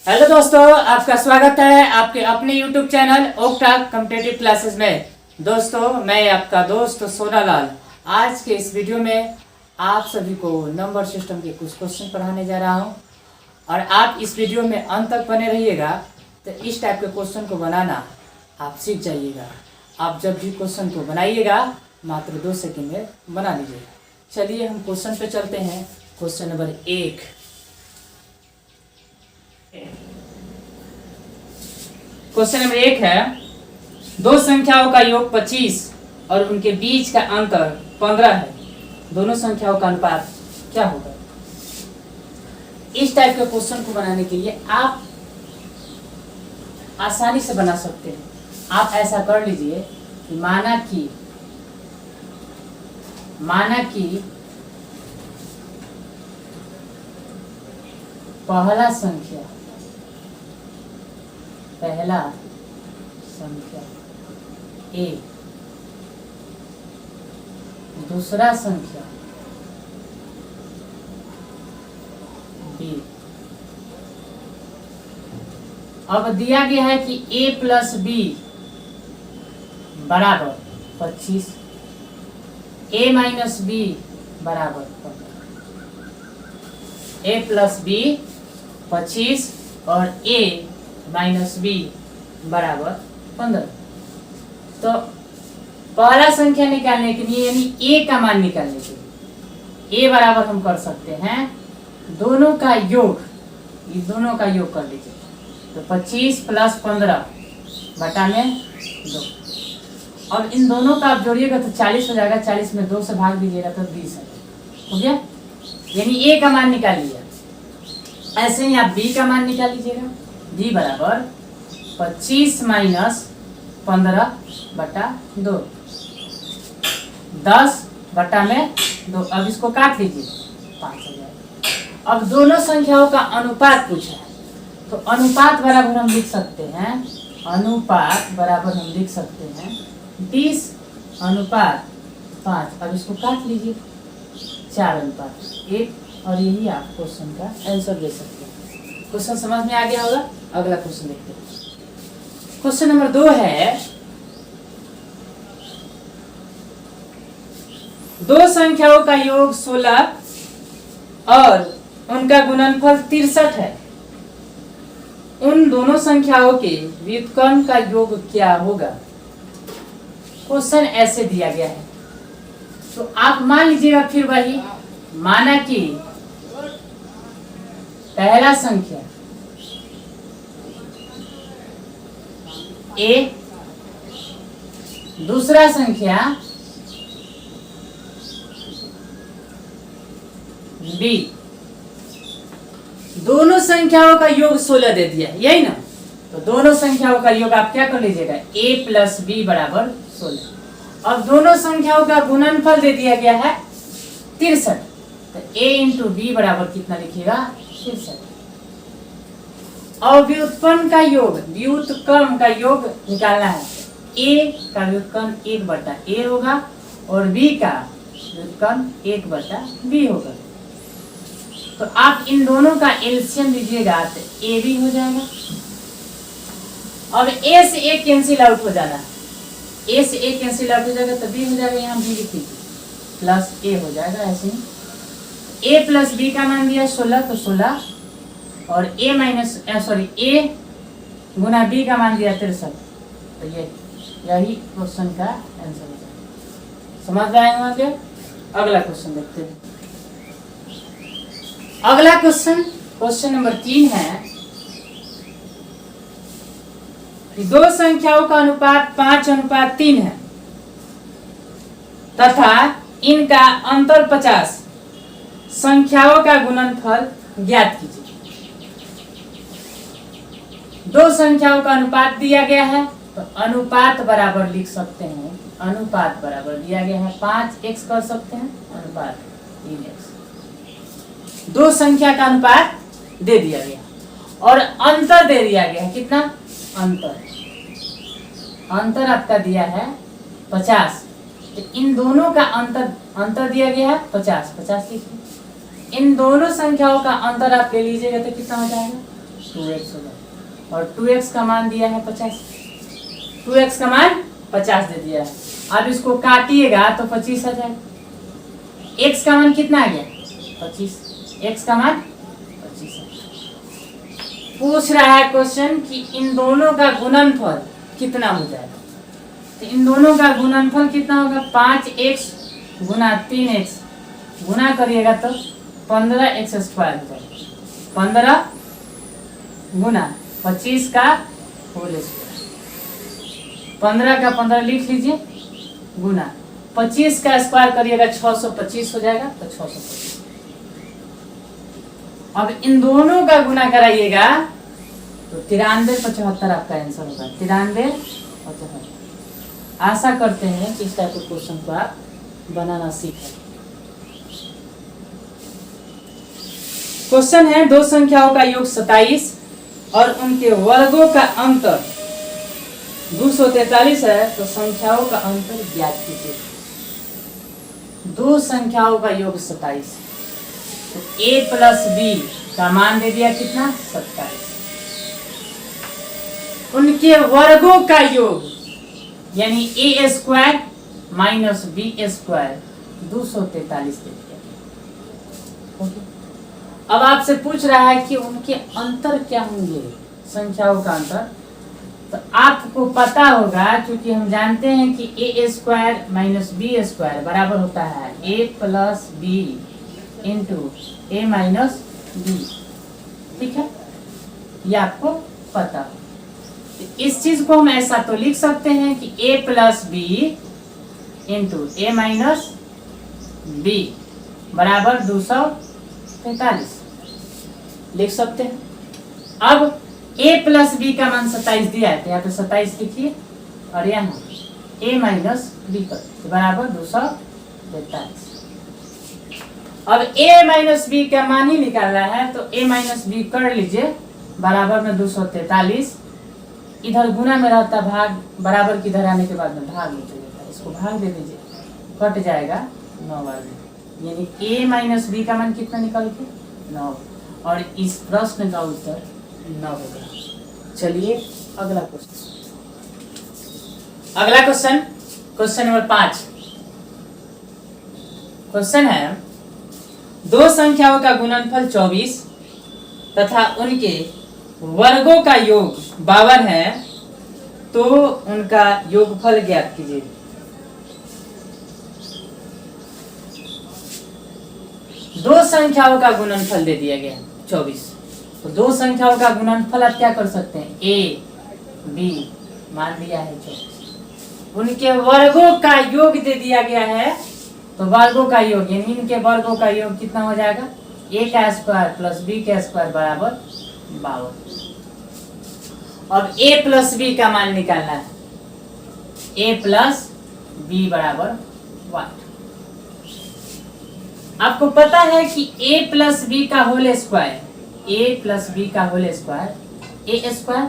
Hello दोस्तों, आपका स्वागत है आपके अपने YouTube channel octa competitive classes में। दोस्तों, मैं आपका दोस्त सोनालाल आज के इस वीडियो में आप सभी को नंबर सिस्टम के कुछ क्वेश्चन पढ़ाने जा रहा हूं और आप इस वीडियो में अंत तक बने रहिएगा तो इस टाइप के क्वेश्चन को बनाना आप सीख जाइएगा। आप जब भी क्वेश्चन को बनाइएगा मात्र 2 सेकंड में बना लीजिएगा। चलिए हम क्वेश्चन पे चलते हैं। Question number 1। क्वेश्चन नंबर 1 है, दो संख्याओं का योग 25 और उनके बीच का अंतर 15 है। दोनों संख्याओं का अनुपात क्या होगा? इस टाइप के क्वेश्चन को बनाने के लिए आप आसानी से बना सकते हैं। आप ऐसा कर लीजिए कि माना कि पहला संख्या A, दूसरा संख्या B। अब दिया गया है कि A प्लस B बराबर 25, A माइनस B बराबर 15। A प्लस B 25 और A माइनस B बराबर 15। तो पहला संख्या निकालने के लिए यानी A का मान निकालने के लिए A बराबर हम कर सकते हैं दोनों का योग। ये दोनों का योग कर लीजिए तो 25 प्लस 15 बटा में 2। और इन दोनों का आप जोड़िएगा तो 40 हो जाएगा। 40 में 2 से भाग दीजिएगा तो 20 हो गया। यानी A का मान निकाल लिया। ऐसे ही आप B का मान निकाल लीजिएगा। B बराबर 25 माइनस 15 बटा 2, 10 बटा में 2। अब इसको काट लीजिए 5 हो जाएगा। अब दोनों संख्याओं का अनुपात पूछा है तो अनुपात बराबर हम लिख सकते हैं 20 अनुपात 5। अब इसको काट लीजिए 4 अनुपात 1 और यही आप क्वेश्चन का आंसर दे सकते हैं। क्वेश्चन समझ में आ गया होगा। अगला क्वेश्चन देखते हैं। क्वेश्चन नंबर 2 है, दो संख्याओं का योग 16 और उनका गुणनफल 63 है। उन दोनों संख्याओं के व्युत्क्रम का योग क्या होगा? क्वेश्चन ऐसे दिया गया है तो आप मान लीजिएगा फिर वही, माना कि पहला संख्या A, दूसरा संख्या B। दोनों संख्याओं का योग 16 दे दिया, यही ना। तो दोनों संख्याओं का योग आप क्या कर लीजिएगा A प्लस B बराबर 16। अब दोनों संख्याओं का गुणनफल दे दिया गया है 63 तो A इंटू B बराबर कितना लिखिएगा 63। और व्युत्पन्न का योग निकालना है। A का व्युत्पन्न 1 बटा A होगा और B का व्युत्पन्न 1 बटा B होगा। तो आप इन दोनों का एलसीएम लीजिएगा तो A भी हो जाएगा। अब A से A कैंसिल आउट हो जाना है। A से A कैंसिल आउट हो जाएगा तो B हो जाएगा। यहाँ B लिख दीजिए प्लस A हो जाएगा। ऐसे ही A प्लस B का मान दिया 16 तो 16 और A गुना B का मान दिया 63 तो यही क्वेश्चन का आंसर हो जाएगा। समझ में आएगा क्या? अगला क्वेश्चन देखते हैं। अगला क्वेश्चन नंबर 3 है कि दो संख्याओं का अनुपात 5:3 है तथा इनका अंतर 50। संख्याओं का गुणनफल ज्ञात कीजिए। दो संख्याओं का अनुपात दिया गया है तो अनुपात बराबर लिख सकते हैं। अनुपात बराबर दिया गया है 5x कर सकते हैं अनुपात 3x। दो संख्या का अनुपात दे दिया गया और अंतर दे दिया गया है। कितना अंतर आपका दिया है 50। तो इन दोनों का अंतर दिया गया है 50 लिखिए। इन दोनों संख्याओं का अंतर आप ले लीजिएगा तो कितना हो जाएगा 2x होगा, और 2x का मान दिया है 50, 2x का मान 50 दे दिया है। अब इसको काटिएगा तो 25 आ जाएगा। x का मान कितना आ गया 25, x का मान 25 है। पूछ रहा है क्वेश्चन कि इन दोनों का गुणनफल कितना हो जाएगा। तो इन दोनों का गुणनफल कितना होगा, 5x गुना 3x गुना करिएगा तो 15x स्क्वायर हो जाएगा। 15 गुना 25 का होल स्क्वायर, 15 का 15 लिख लीजिए, गुना 25 का स्क्वायर करिएगा 625 हो जाएगा, तो 625। अब इन दोनों का गुना कराइएगा तो 9375 आपका आंसर होगा, 9375। आशा करते हैं कि इस टाइप के क्वेश्चन को आप बनाना सीखें। क्वेश्चन है दो संख्याओं का योग 27 और उनके वर्गों का अंतर 243 है, तो संख्याओं का अंतर ज्ञात कीजिए। दो संख्याओं का योग 27, तो a प्लस बी का मान दे दिया कितना 27, उनके वर्गों का योग यानी a square minus b square 243 दे दिया। ओके, अब आपसे पूछ रहा है कि उनके अंतर क्या होंगे, संख्याओं का अंतर। तो आपको पता होगा, क्योंकि हम जानते हैं कि a square minus b square बराबर होता है a plus b into a minus b. ठीक है, ये आपको पता हो। इस चीज को हम ऐसा तो लिख सकते हैं कि a plus b into a minus b बराबर 243 लिख सकते हैं। अब a प्लस बी का मान 27 दिया है, तो यहाँ पे 27 लिखिए, और यहाँ a माइनस बी बराबर 243। अब a माइनस बी का मान ही निकालना है, तो a माइनस बी कर लीजिए, बराबर में 243। इधर गुना में रहता भाग, बराबर की इधर आने के बाद में भाग नीचे देता है, इसको भाग दे दीजिए, कट जाएगा 9 बार में, यानी a माइनस बी का मान कितना निकल के 9, और इस प्रश्न का उत्तर 9 होगा। चलिए अगला क्वेश्चन, अगला क्वेश्चन, क्वेश्चन नंबर 5। क्वेश्चन है दो संख्याओं का गुणनफल 24 तथा उनके वर्गों का योग 52 है, तो उनका योगफल ज्ञात कीजिए। दो संख्याओं का गुणनफल दे दिया गया 24, तो दो संख्याओं का गुणनफल आप क्या कर सकते हैं, a b मान दिया है 24, उनके वर्गों का योग दे दिया गया है, तो वर्गों का योग यानी इनके वर्गों का योग कितना हो जाएगा, a का स्क्वायर प्लस b का स्क्वायर बराबर 52। अब a प्लस बी का मान निकालना है, a प्लस बी बराबर 1। आपको पता है कि a प्लस बी का whole square, a plus b का whole square a square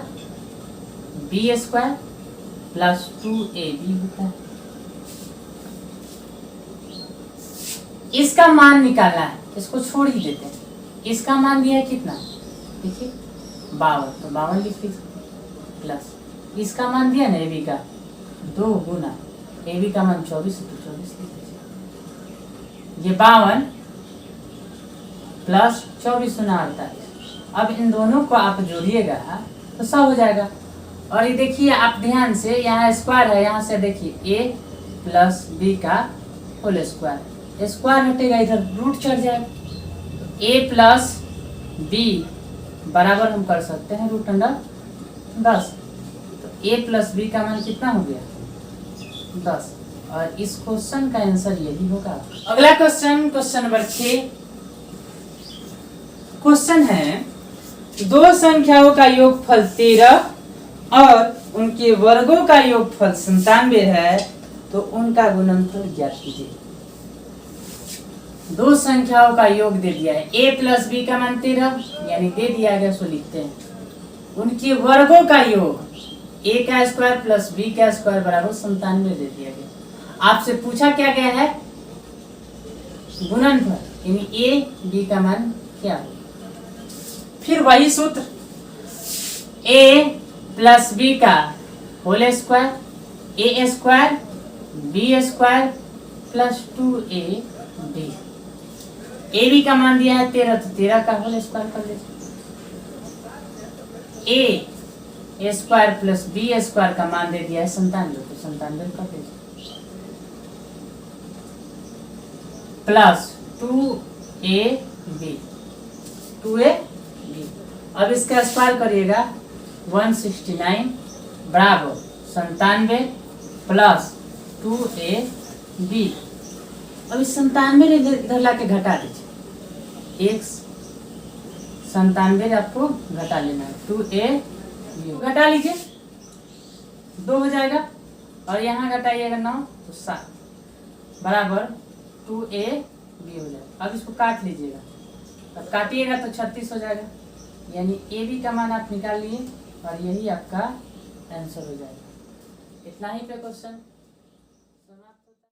b square plus 2ab होता है। इसका मान निकालना है, इसको छोड़ ही देते हैं। इसका मान दिया है कितना, देखिए 52, तो 52 लिख लीजिए, प्लस इसका मान दिया ना ए बी का 2 गुना ए बी का मान 24 है, तो 24 लिख लीजिए। ये 52 प्लस 24 गुना 48। अब इन दोनों को आप जोड़िएगा तो 100 हो जाएगा। और ये देखिए आप ध्यान से, यहाँ स्क्वायर है, यहाँ से देखिए a प्लस बी का होल स्क्वायर, स्क्वायर हटेगा इधर रूट चढ़ जाएगा, a प्लस बी बराबर हम कर सकते हैं रूट अंडर 10, तो a प्लस बी का मान कितना हो गया 10, और इस क्वेश्चन का आंसर यही होगा। अगला क्वेश्चन, क्वेश्चन नंबर 6। क्वेश्चन है दो संख्याओं का योगफल 13 और उनके वर्गों का योगफल 97 है, तो उनका गुणनफल ज्ञात कीजिए। दो संख्याओं का योग दे दिया है, a प्लस बी का मान 13 यानी दे दिया गया, सो लिखते हैं। उनके वर्गों का योग a का स्क्वायर प्लस b का स्क्वायर बराबर 97 दे दिया गया। आपसे पूछा क्या गया है, गुणनफल यानी a b का मान क्या हो। फिर वही सूत्र, ए प्लस बी का whole square, a square b square plus 2a b. A b का मान दिया है 13, तो 13 का होल स्क्वायर कर लीजिए। ए स्क्वायर प्लस बी स्क्वायर का मान दे दिया है 97, तो 97 कर दीजिए plus 2a B, 2a B. अब इसका स्क्वायर करिएगा 169 बराबर 97 प्लस 2a बी। अब इस 97 इधर ला के घटा दीजिए, एक 97 आपको घटा लेना है, 2a बी घटा लीजिए, 2 हो जाएगा और यहाँ घटाइएगा 9 तो 7 बराबर 2a बी हो जाएगा। अब इसको काट लीजिएगा, अब काटिएगा तो 36 हो जाएगा, यानी ए बी का मान आप निकाल लिए और यही आपका आंसर हो जाएगा। इतना ही पे क्वेश्चन समाप्त।